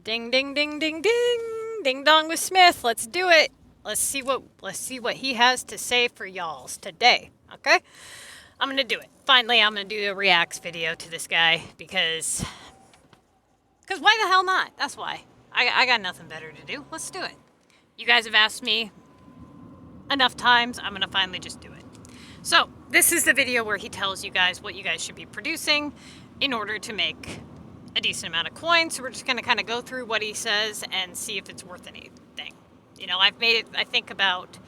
Ding, ding, ding, ding, ding. Ding dong with Smith. Let's do it. Let's see what he has to say for y'alls today. Okay? I'm gonna do it. Finally, I'm gonna do a reacts video to this guy because why the hell not? That's why. I got nothing better to do. Let's do it. You guys have asked me enough times. I'm gonna finally just do it. So this is the video where he tells you guys what you guys should be producing in order to make a decent amount of coins. So we're just gonna kind of go through what he says and see if it's worth anything. You know, I've made it, I think, about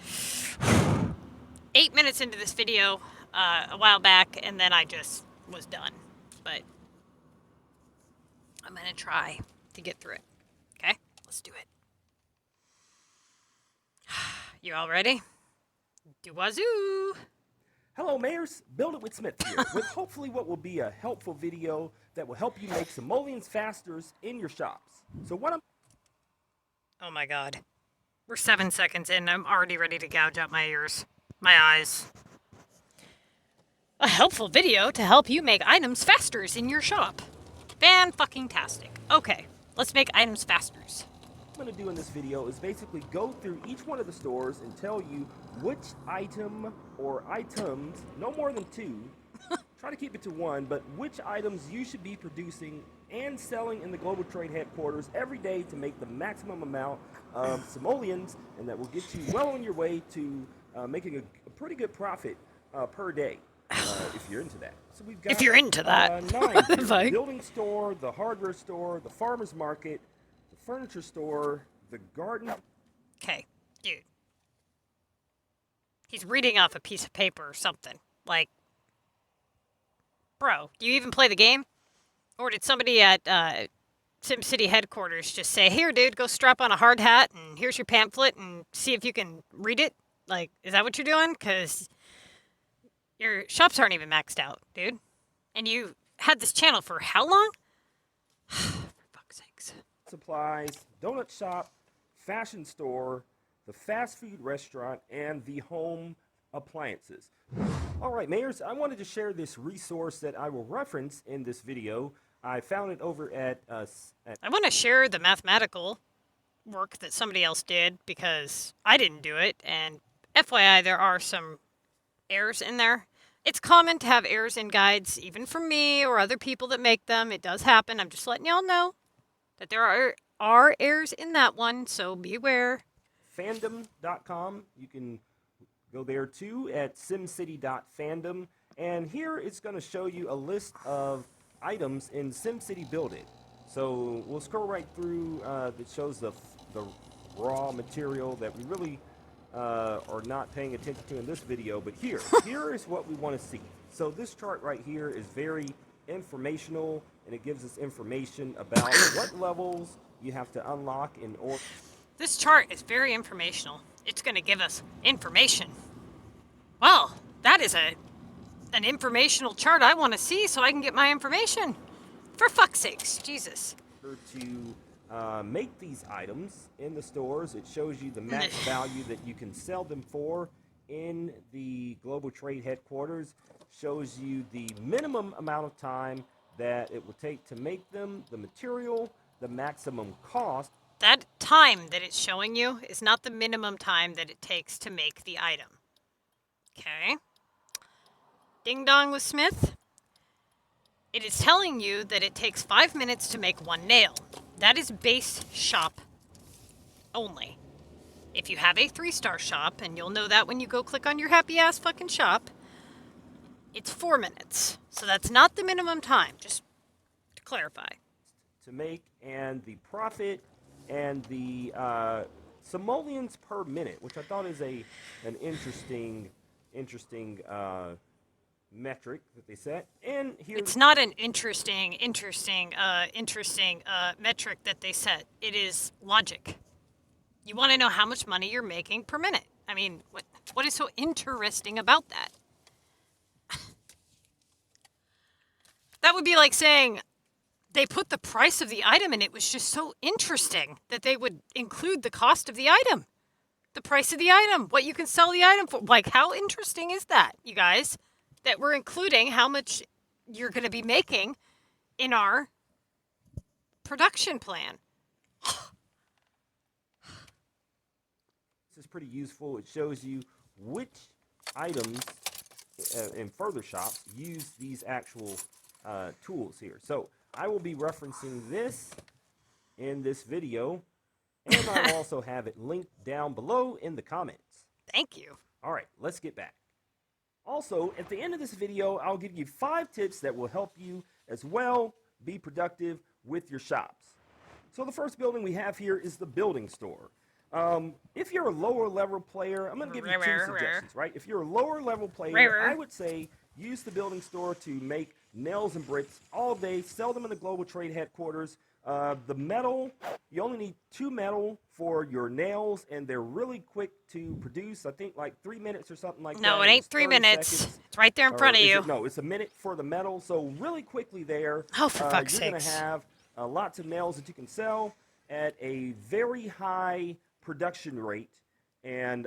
8 minutes into this video a while back, and then I just was done. But I'm gonna try to get through it. Okay, let's do it. You all ready? Do wazoo! Hello, Mayors. Build It with Smith here, with hopefully what will be a helpful video that will help you make simoleons fasters in your shops. So what I'm... Oh my god. We're 7 seconds in. I'm already ready to gouge out my ears. My eyes. A helpful video to help you make items fasters in your shop. Fan-fucking-tastic. Okay, let's make items fasters. What I'm going to do in this video is basically go through each one of the stores and tell you which item or items, no more than 2, try to keep it to 1, but which items you should be producing and selling in the global trade headquarters every day to make the maximum amount of simoleons, and that will get you well on your way to making a pretty good profit per day, if you're into that. So we've got, if you're into that. 9 here. The building store, the hardware store, the farmer's market, the furniture store, the garden. Okay, dude. He's reading off a piece of paper or something. Like, bro, do you even play the game? Or did somebody at SimCity headquarters just say, here, dude, go strap on a hard hat and here's your pamphlet and see if you can read it? Like, is that what you're doing? Because your shops aren't even maxed out, dude. And you had this channel for how long? For fuck's sakes. Supplies, donut shop, fashion store, the fast food restaurant, and the home appliances. All right, Mayors, I wanted to share this resource that I will reference in this video. I found it over at... I want to share the mathematical work that somebody else did because I didn't do it. And FYI, there are some errors in there. It's common to have errors in guides, even from me or other people that make them. It does happen. I'm just letting y'all know that there are errors in that one, so beware. Fandom.com. You can go there too at simcity.fandom. And here it's going to show you a list of items in SimCity Build It. So we'll scroll right through that shows the raw material that we really are not paying attention to in this video. But here is what we want to see. So this chart right here is very informational, and it gives us information about what levels you have to unlock in order. This chart is very informational. It's going to give us information. Well, that is an informational chart I want to see so I can get my information. For fuck's sakes, Jesus. To make these items in the stores, it shows you the max value that you can sell them for in the global trade headquarters, shows you the minimum amount of time that it will take to make them, the material, the maximum cost. That time that it's showing you is not the minimum time that it takes to make the item. Okay. Ding dong with Smith. It is telling you that it takes 5 minutes to make 1 nail. That is base shop only. If you have a 3-star shop, and you'll know that when you go click on your happy ass fucking shop, it's 4 minutes. So that's not the minimum time, just to clarify. To make, and the profit and the simoleons per minute, which I thought is an interesting metric that they set. And here it's not an interesting metric that they set. It is logic. You want to know how much money you're making per minute. I mean, what is so interesting about that? That would be like saying they put the price of the item and it was just so interesting that they would include the cost of the item. The price of the item, what you can sell the item for. Like, how interesting is that, you guys? That we're including how much you're going to be making in our production plan. This is pretty useful. It shows you which items in further shops use these actual tools here. So I will be referencing this in this video, and I'll also have it linked down below in the comments. Thank you. All right, let's get back. Also, at the end of this video, I'll give you 5 tips that will help you as well be productive with your shops. So the first building we have here is the building store. If you're a lower level player, I'm going to give you 2 suggestions, right? If you're a lower level player, I would say use the building store to make nails and bricks all day, sell them in the global trade headquarters. The metal, you only need 2 metal for your nails, and they're really quick to produce. I think like 3 minutes or something like that. No, it ain't 3 minutes. Seconds. It's right there in front of you. No, it's a minute for the metal. So really quickly there, oh, for fuck's you're going to have lots of nails that you can sell at a very high production rate and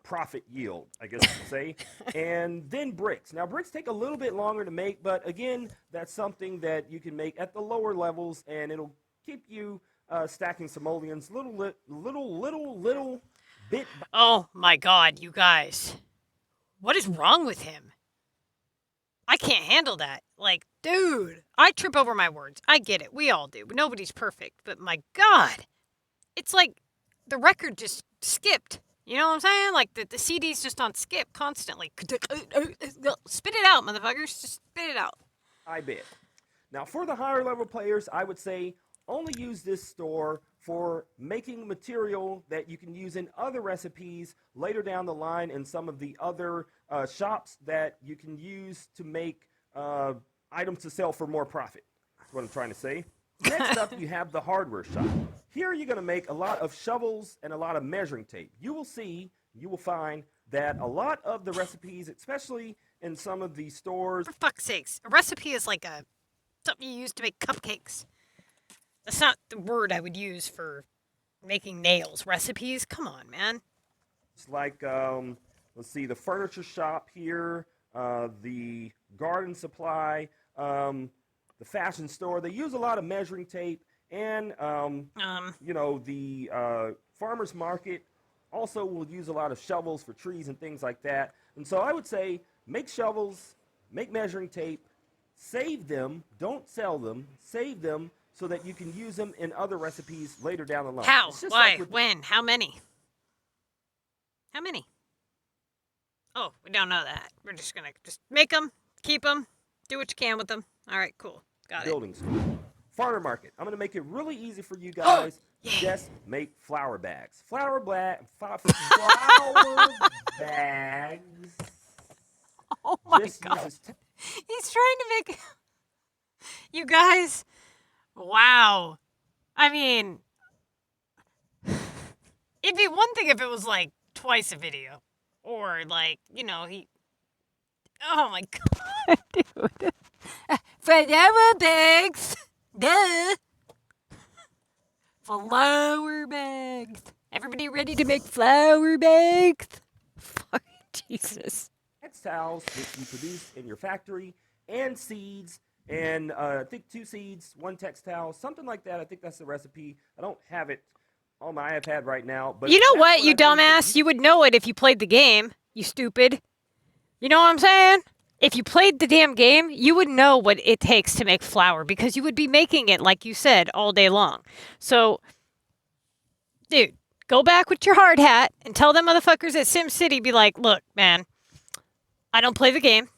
profit yield, I guess you could say. And then bricks. Now, bricks take a little bit longer to make, but again, that's something that you can make at the lower levels, and it'll keep you stacking simoleons little bit. Oh my God, you guys. What is wrong with him? I can't handle that. Like, dude, I trip over my words. I get it. We all do. Nobody's perfect. But my God, it's like the record just skipped. You know what I'm saying? Like the CD's just on skip constantly. Spit it out, motherfuckers. Just spit it out. I bet. Now, for the higher level players, I would say only use this store for making material that you can use in other recipes later down the line in some of the other shops that you can use to make items to sell for more profit. That's what I'm trying to say. Next up, you have the hardware shop. Here you're going to make a lot of shovels and a lot of measuring tape. You will find that a lot of the recipes, especially in some of the stores... For fuck's sakes, a recipe is like something you use to make cupcakes. That's not the word I would use for making nails. Recipes? Come on, man. It's like, let's see, the furniture shop here, the garden supply, the fashion store. They use a lot of measuring tape, and, you know, the farmer's market also will use a lot of shovels for trees and things like that. And so I would say make shovels, make measuring tape, save them, don't sell them, save them, so that you can use them in other recipes later down the line. How? Why? When? How many? How many? Oh, we don't know that. We're just going to just make them, keep them, do what you can with them. All right, cool. Got it. Building store. Farmer market. I'm going to make it really easy for you guys. Yeah. Just make flour bags. Flour bags. Oh my God. He's trying to make... You guys... Wow. I mean, it'd be one thing if it was like twice a video. Or like, you know, he... Oh my God, dude. Flour bags. Duh. Flour bags. Everybody ready to make flour bags? Fuck, Jesus. Textiles that you produce in your factory, and seeds, and I think 2 seeds, 1 textile, something like that. I think that's the recipe. I don't have it on my iPad right now. But you know what, you dumbass? You would know it if you played the game, you stupid. You know what I'm saying? If you played the damn game, you would know what it takes to make flour because you would be making it, like you said, all day long. So, dude, go back with your hard hat and tell them motherfuckers at SimCity, be like, look, man, I don't play the game.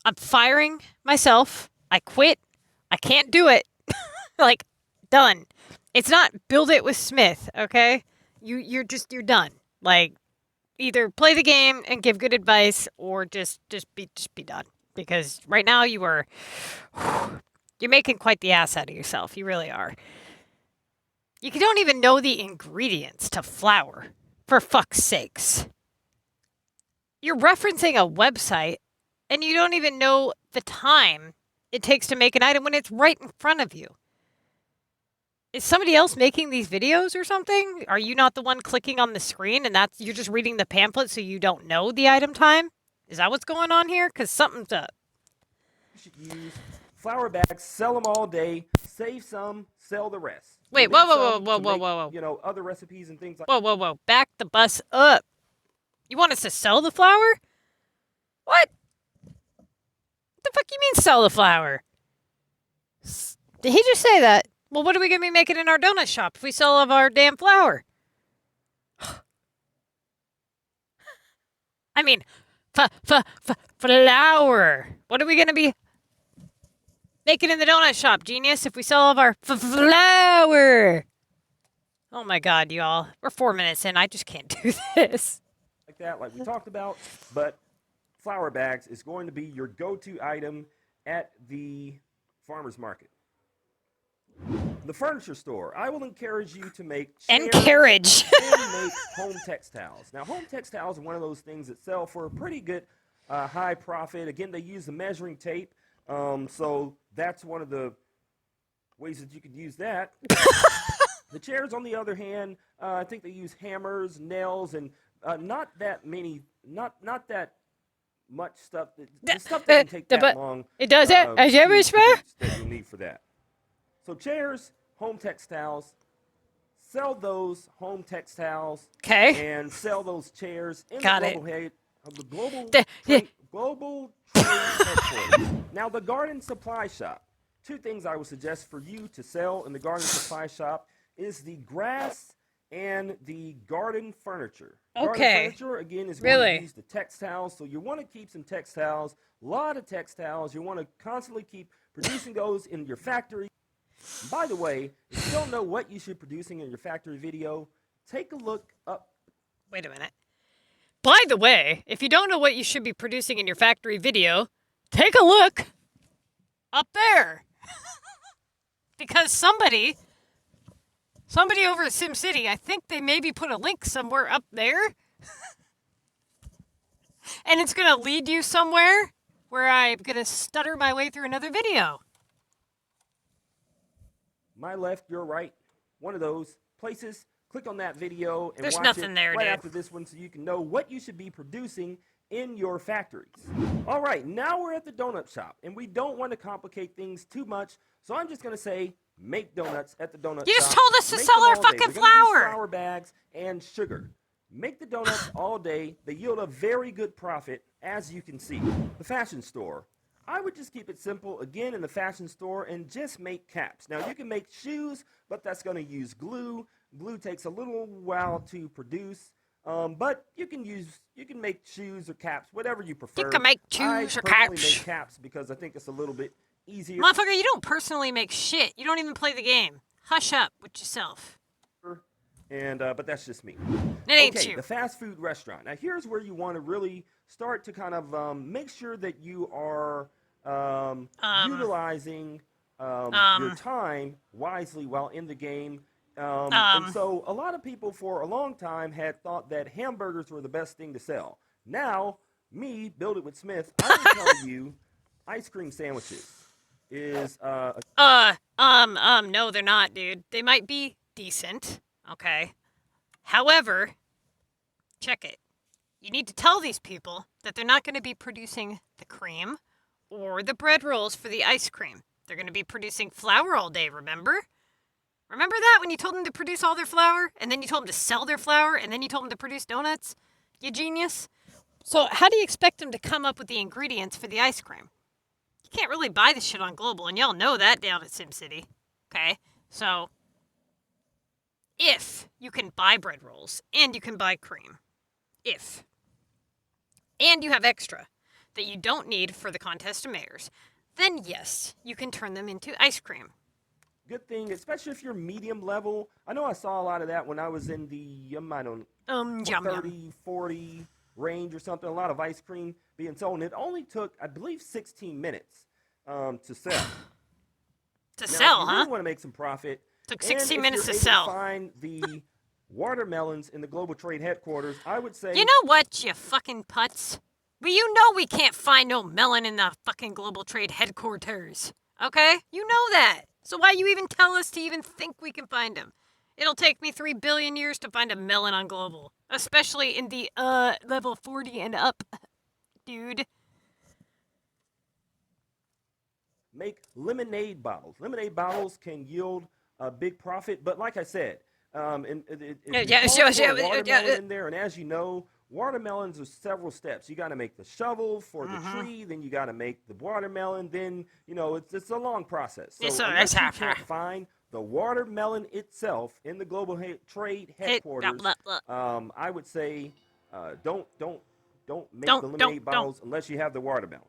I'm firing myself. I quit. I can't do it. Like, done. It's not build it with Smith, okay? You're done. Like, either play the game and give good advice, or just be done. Because right now you're making quite the ass out of yourself. You really are. You don't even know the ingredients to flour, for fuck's sakes. You're referencing a website, and you don't even know the time it takes to make an item when it's right in front of you. Is somebody else making these videos or something? Are you not the one clicking on the screen and you're just reading the pamphlet so you don't know the item time? Is that what's going on here? Because something's up. You should use flour bags, sell them all day, save some, sell the rest. Wait, You'll whoa, need whoa, whoa, some whoa, to whoa, make, whoa, whoa. you know, other recipes and things like Whoa, whoa, whoa. Back the bus up. You want us to sell the flour? What? What the fuck you mean sell the flour? Did he just say that? Well, what are we going to be making in our donut shop if we sell all of our damn flour? I mean, flour. What are we going to be making in the donut shop, genius, if we sell all of our flour? Oh my god, y'all. We're 4 minutes in. I just can't do this. that, like we talked about. But flour bags is going to be your go-to item at the farmer's market. The furniture store. I will encourage you to make chairs And carriage. and make home textiles. Now, home textiles are one of those things that sell for a pretty good high profit. Again, they use the measuring tape, so that's one of the ways that you could use that. The chairs, on the other hand, I think they use hammers, nails, and not that many, not that much stuff. The stuff that can take that long. It does it. That you'll need for that. So chairs, home textiles, sell those home textiles. Okay. And sell those chairs in Got the global trade headquarters. Now, the garden supply shop. Two things I would suggest for you to sell in the garden supply shop is the grass and the garden furniture. Okay. Garden furniture, again, is going to use the textiles. So you want to keep some textiles, a lot of textiles. You want to constantly keep producing those in your factory. By the way, if you don't know what you should be producing in your factory video, take a look up. Wait a minute. By the way, if you don't know what you should be producing in your factory video, take a look up there. Because somebody over at SimCity, I think they maybe put a link somewhere up there. And it's going to lead you somewhere where I'm going to stutter my way through another video. My left, your right, one of those places. Click on that video and There's watch nothing it there, right dude. after this one so you can know what you should be producing in your factories. All right, now we're at the donut shop, and we don't want to complicate things too much, so I'm just going to say make donuts at the donut shop. You just told us to Make sell them our all day. fucking We're gonna use flour. flour bags and sugar. Make the donuts all day. They yield a very good profit, as you can see. The fashion store. I would just keep it simple, again, in the fashion store, and just make caps. Now, you can make shoes, but that's going to use glue. Glue takes a little while to produce, but you can make shoes or caps, whatever you prefer. You can make shoes or caps. I personally make caps because I think it's a little bit easier. Motherfucker, you don't personally make shit. You don't even play the game. Hush up with yourself. And but that's just me. It ain't okay, you. the fast food restaurant. Now here's where you want to really start to kind of make sure that you are utilizing your time wisely while in the game. And so a lot of people for a long time had thought that hamburgers were the best thing to sell. Now, me, Build It with Smith, I will tell you ice cream sandwiches is no, they're not, dude. They might be decent. Okay. However, check it. You need to tell these people that they're not going to be producing the cream or the bread rolls for the ice cream. They're going to be producing flour all day, remember? Remember that when you told them to produce all their flour, and then you told them to sell their flour, and then you told them to produce donuts? You genius. So how do you expect them to come up with the ingredients for the ice cream? You can't really buy this shit on Global, and y'all know that down at SimCity. Okay? So if you can buy bread rolls and you can buy cream, and you have extra that you don't need for the contest of mayors, then yes, you can turn them into ice cream. good thing, especially if you're medium level. I know I saw a lot of that when I was in the, I don't know, 30, 40 range or something. A lot of ice cream being sold. And it only took, I believe, 16 minutes to sell. To sell, if you really want to make some profit. Took 16 minutes to able sell. To find the watermelons in the Global Trade headquarters, I would say. You know what, you fucking putz? Well, you know we can't find no melon in the fucking Global Trade headquarters. Okay? You know that. So why you even tell us to even think we can find them? It'll take me 3 billion years to find a melon on Global. Especially in the, level 40 and up, dude. Make lemonade bottles. Lemonade bottles can yield a big profit. But like I said, Yeah, if you yeah, toss sure, more sure, watermelon in there, and as you know, watermelons are several steps. You got to make the shovel for the Mm-hmm. tree, then you got to make the watermelon, then it's a long process. It's So unless you can't find the watermelon itself in the global trade headquarters, I would say don't make the lemonade don't. bottles unless you have the watermelons.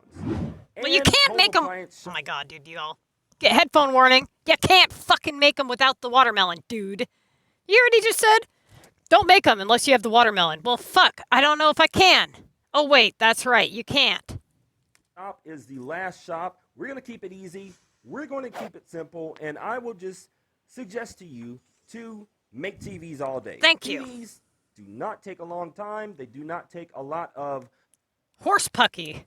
Well, you And can't home make them. appliance Oh my god, dude, y'all. Get headphone warning. You can't fucking make them without the watermelon, dude. You already just said, don't make them unless you have the watermelon. Well, fuck, I don't know if I can. Oh, wait, that's right, you can't. Shop is the last shop. We're going to keep it easy. We're going to keep it simple. And I will just suggest to you to make TVs all day. Thank you. TVs do not take a long time. They do not take a lot of Horse pucky.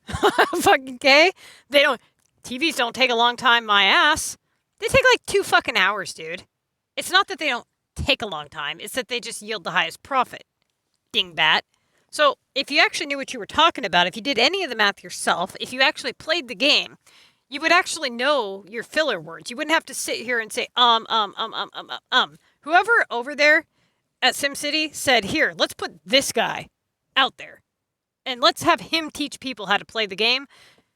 Fucking okay? They don't. TVs don't take a long time, my ass. They take like 2 fucking hours, dude. It's not that they don't take a long time, it's that they just yield the highest profit. Dingbat. So, if you actually knew what you were talking about, if you did any of the math yourself, if you actually played the game, you would actually know your filler words. You wouldn't have to sit here and say, Whoever over there at SimCity said, here, let's put this guy out there. And let's have him teach people how to play the game.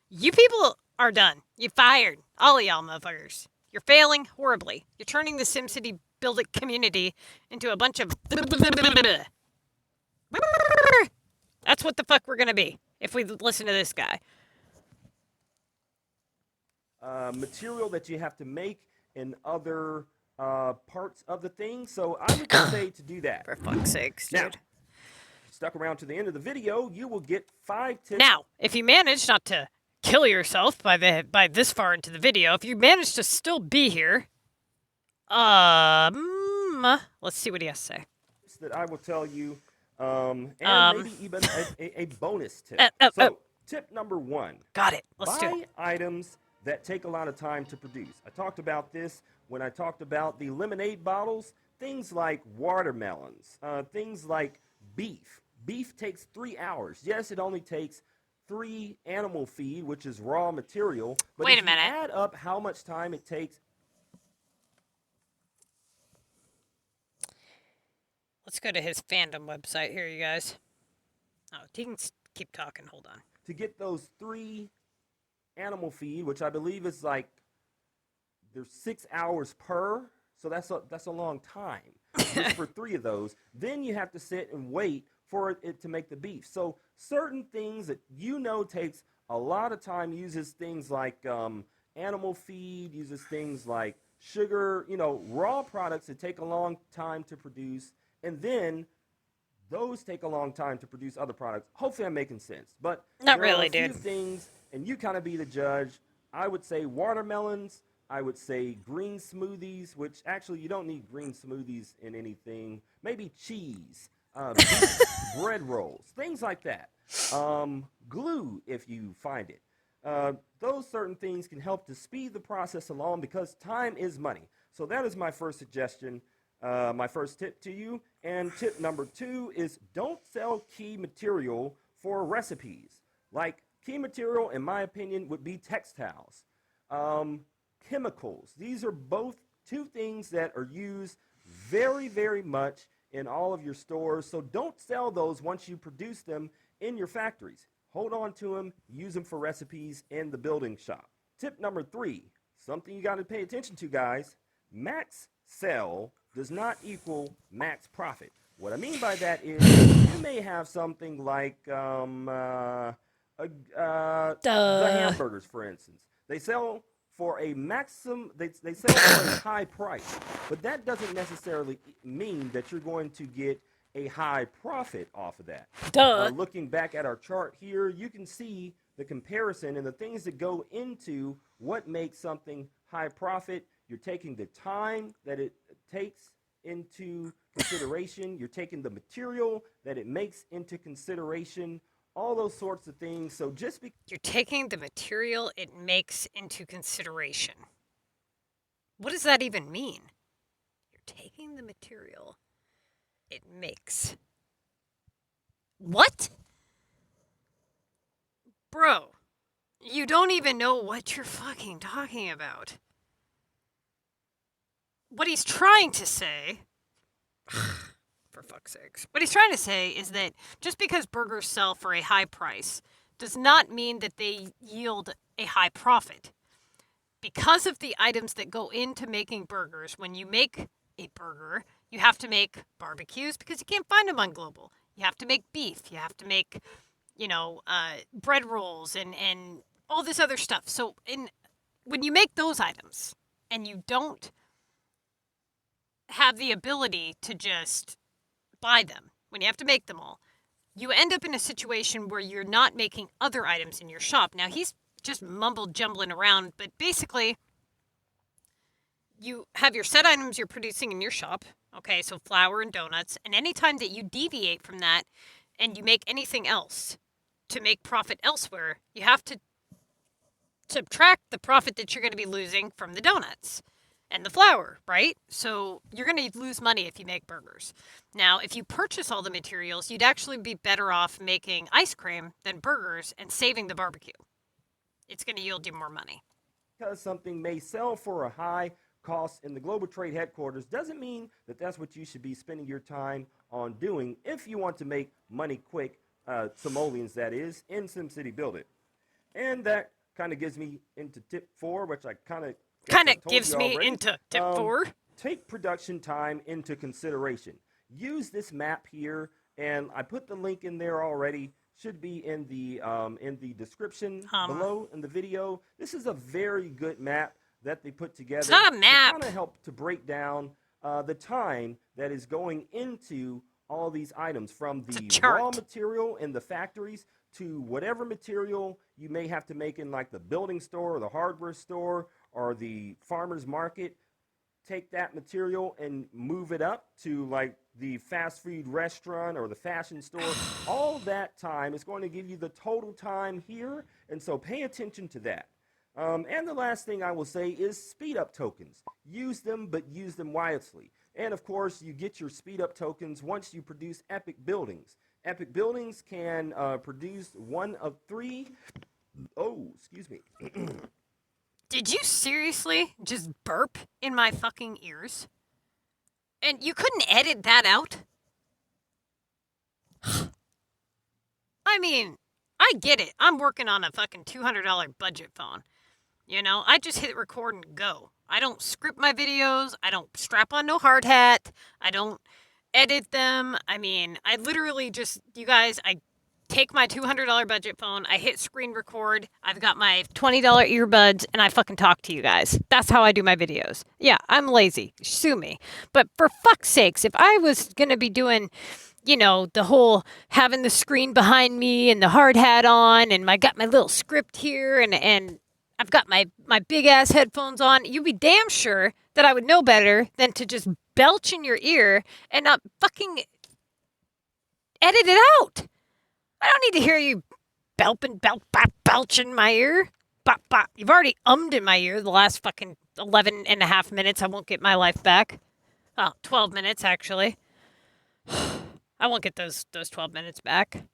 You people are done. You're fired. All of y'all motherfuckers. You're failing horribly. You're turning the SimCity Build It community into a bunch of... That's what the fuck we're going to be if we listen to this guy. material that you have to make in other parts of the thing. So I would just say to do that. For fuck's sakes, dude. Now, stuck around to the end of the video, you will get 5 tips. Now, if you manage not to kill yourself by this far into the video, if you manage to still be here, let's see what he has to say. That I will tell you, and maybe even a bonus tip. Tip number 1. Got it. Let's do Buy it. items that take a lot of time to produce. I talked about this when I talked about the lemonade bottles. Things like watermelons, things like beef. Beef takes 3 hours. Yes, it only takes 3 animal feed, which is raw material. But Wait a if minute. you add up how much time it takes. Let's go to his fandom website here, you guys. Oh, he can keep talking. Hold on. To get those 3 animal feed, which I believe is like there's 6 hours per, so that's a long time just for 3 of those. Then you have to sit and wait for it to make the beef. So certain things that takes a lot of time, uses things like animal feed, uses things like sugar, raw products that take a long time to produce, and then those take a long time to produce other products. Hopefully I'm making sense. But Not there really, are a few dude. things, and you kind of be the judge. I would say watermelons. I would say green smoothies, which actually you don't need green smoothies in anything. Maybe cheese, bread rolls, things like that. Glue, if you find it. Those certain things can help to speed the process along because time is money. So that is my first suggestion. My first tip to you. And tip number 2 is don't sell key material for recipes. Like key material, in my opinion, would be textiles, chemicals. These are both 2 things that are used very, very much in all of your stores. So don't sell those once you produce them in your factories. Hold on to them, use them for recipes in the building shop. Tip number 3, something you got to pay attention to, guys. Max sell does not equal max profit. What I mean by that is you may have something like the hamburgers, for instance. They sell for a maximum, they sell for a high price, but that doesn't necessarily mean that you're going to get a high profit off of that. Looking back at our chart here, you can see the comparison and the things that go into what makes something high profit. You're taking the time that it takes into consideration. You're taking the material that it makes into consideration. All those sorts of things. So just because you're taking the material it makes into consideration. What does that even mean? You're taking the material it makes. What? Bro, you don't even know what you're fucking talking about. what he's trying to say, for fuck's sakes, what he's trying to say is that just because burgers sell for a high price does not mean that they yield a high profit. Because of the items that go into making burgers, when you make a burger, you have to make barbecues because you can't find them on Global. You have to make beef. You have to make, bread rolls and all this other stuff. So when you make those items and you don't have the ability to just buy them, when you have to make them all, you end up in a situation where you're not making other items in your shop. Now, he's just jumbling around, but basically, you have your set items you're producing in your shop, okay, so flour and donuts, and anytime that you deviate from that and you make anything else to make profit elsewhere, you have to subtract the profit that you're going to be losing from the donuts and the flour, right? So you're going to lose money if you make burgers. Now, if you purchase all the materials, you'd actually be better off making ice cream than burgers and saving the barbecue. It's going to yield you more money. Because something may sell for a high cost in the global trade headquarters doesn't mean that that's what you should be spending your time on doing if you want to make money quick, simoleons that is, in SimCity Build It. And that kind of gives me into tip 4, which I kind of gives me into tip 4. Take production time into consideration. Use this map here, and I put the link in there already. Should be in the description below in the video. This is a very good map that they put together. It's not a map. To kind of help to break down the time that is going into all these items, from the raw material in the factories to whatever material you may have to make in like the building store or the hardware store or the farmer's market. Take that material and move it up to like the fast food restaurant or the fashion store. All that time is going to give you the total time here, and so pay attention to that. And the last thing I will say is speed up tokens. Use them, but use them wisely. And of course, you get your speed up tokens once you produce epic buildings. Epic buildings can produce one of 3. Oh, excuse me. Did you seriously just burp in my fucking ears? And you couldn't edit that out? I mean, I get it. I'm working on a fucking $200 budget phone. You know, I just hit record and go. I don't script my videos. I don't strap on no hard hat. I don't edit them. I mean, I literally just, you guys, I take my $200 budget phone, I hit screen record, I've got my $20 earbuds, and I fucking talk to you guys. That's how I do my videos. Yeah, I'm lazy. Sue me. But for fuck's sakes, if I was going to be doing, you know, the whole having the screen behind me and the hard hat on, and I got my little script here, and I've got my big ass headphones on, you'd be damn sure that I would know better than to just belch in your ear and not fucking edit it out. I don't need to hear you belch in my ear. You've already ummed in my ear the last fucking 11 and a half minutes. I won't get my life back. Oh, 12 minutes, actually. I won't get those 12 minutes back.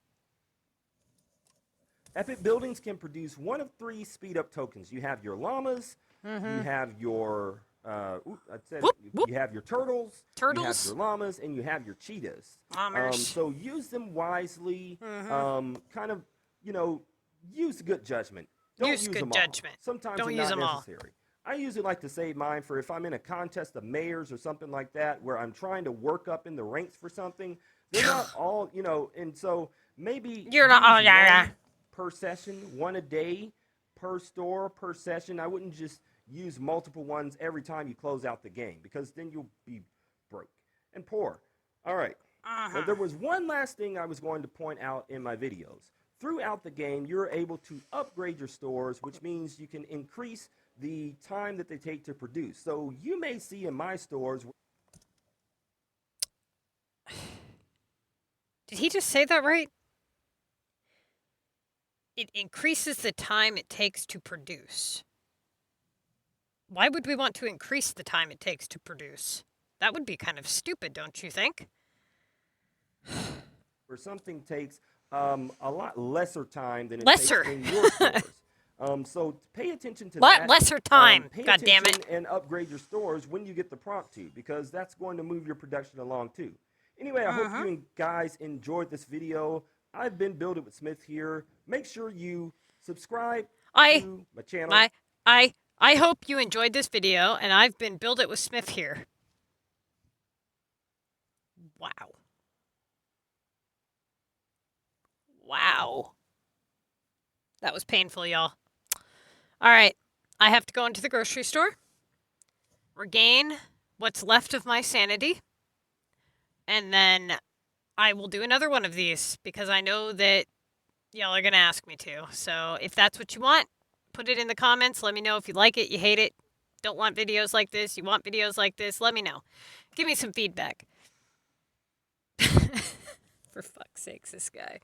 Epic buildings can produce one of 3 speed up tokens. You have your llamas, you have your you have your turtles, you have your llamas, and you have your cheetahs. So use them wisely. Kind of, you know, use good judgment. Don't use them all. Sometimes don't they're use not them necessary. I usually like to save mine for if I'm in a contest of mayors or something like that, where I'm trying to work up in the ranks for something. They're not all, you know, and so maybe you're not all per session, 1 a day, per store, per session. I wouldn't just use multiple ones every time you close out the game, because then you'll be broke and poor. All right. Well, there was one last thing I was going to point out in my videos. Throughout the game, you're able to upgrade your stores, which means you can increase the time that they take to produce. So you may see in my stores... Did he just say that right? It increases the time it takes to produce. Why would we want to increase the time it takes to produce? That would be kind of stupid, don't you think? Where something takes a lot lesser time than it takes in your stores. So pay attention to What? that. Lesser time. Pay God damn attention it. and upgrade your stores when you get the prompt to, because that's going to move your production along too. Anyway, I hope you guys enjoyed this video. I've been Build It with Smith here. Make sure you subscribe to my channel. I hope you enjoyed this video, and I've been Build It with Smith here. Wow. Wow. That was painful, y'all. All right. I have to go into the grocery store, regain what's left of my sanity, and then I will do another one of these because I know that y'all are going to ask me to. So if that's what you want, put it in the comments. Let me know if you like it, you hate it, don't want videos like this, you want videos like this. Let me know. Give me some feedback. For fuck's sakes, this guy.